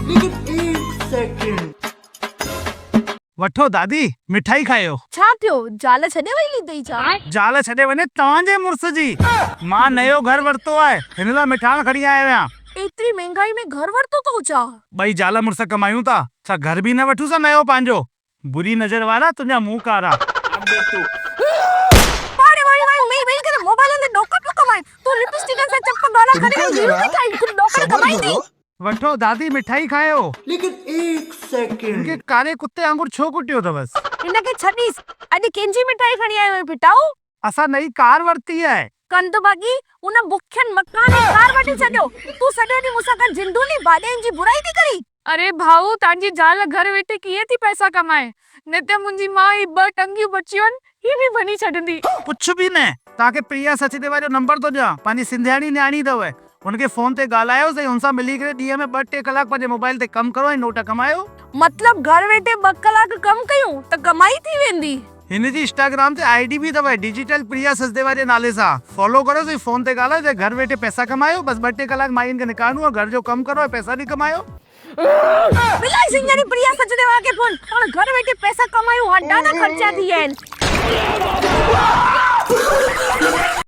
लेकिन एक सेकंड। वठो दादी मिठाई खायो। छा थियो ज़ाल छॾे वई लीधई छा? ज़ाल छॾे वञे तव्हांजे मुड़ुस जी। मां नयो घर वरितो आहे, हिन लाइ मिठाण खणी आयो आहियां। एतिरी महांगाई में घर वरितो तो छा? ॿई ज़ाल मुड़ुस कमायूं था, छा घर बि न वठूं सा नयो पंहिंजो? बुरी नज़र वारा तुंहिंजा मुंह कारा। पाड़े वारी वारी मेल करे मोबाइल में डोका पियो कमाए। तू लिपस्टिक से चप्पा गाना खड़ी वीडियो दिखाई कुछ डोका कमाई थी। वठो दादी मिठाई खायो। लेकिन एक सेकंड। इनके कारे कुत्ते वांगुर छो कुटियो अथवस? इनके छॾीस अॼु कंहिंजी मिठाई खणी आयो पिटाऊ? असां नई कार वरिती आहे। कंद बागी उन बुखियन मकान में कार वठी छॾियो। तू सॼो ॾींहुं मूंसां गॾु जिंदूनी भाॼियुनि जी बुराई थी करी। अरे भाऊ तांजी ज़ाल घर वेठे कीअं थी पैसा कमाए? न त मुंहिंजी मां ही 2 टंगियूं बचियूं आहिनि, ही बि बनी छॾंदी। कुछ भी न। तव्हांखे प्रिया सचदेवा जो नंबर थो ॾियां, पंहिंजी सिंधियाणी न्याणी अथव। हुनखे फोन ते ॻाल्हायोसि ऐं हुनसां मिली करे ॾींहं में 2-3 कलाक पंहिंजे मोबाइल ते कमु करो ऐं नोट कमायो। मतलब घर वेठे 2 कलाक कम कयूं त कमाई थी वेंदी। हिन जी इंस्टाग्राम ते आईडी भी अथव, डिजिटल प्रिया सचदेवा जे नाले सां। फॉलो करो ऐं फोन ते ॻाल्हायो, घर वेठे पैसा कमायो। बस 2-3 कलाक माइयुनि खे निकारणो आहे, घर जो कमु करो ऐं पैसा बि कमायो। मिलाई सिंगारी प्रिया सचदेवा के फोन और घर बैठे पैसा कमायूं, हड्डा ना खर्चा थी आहिनि।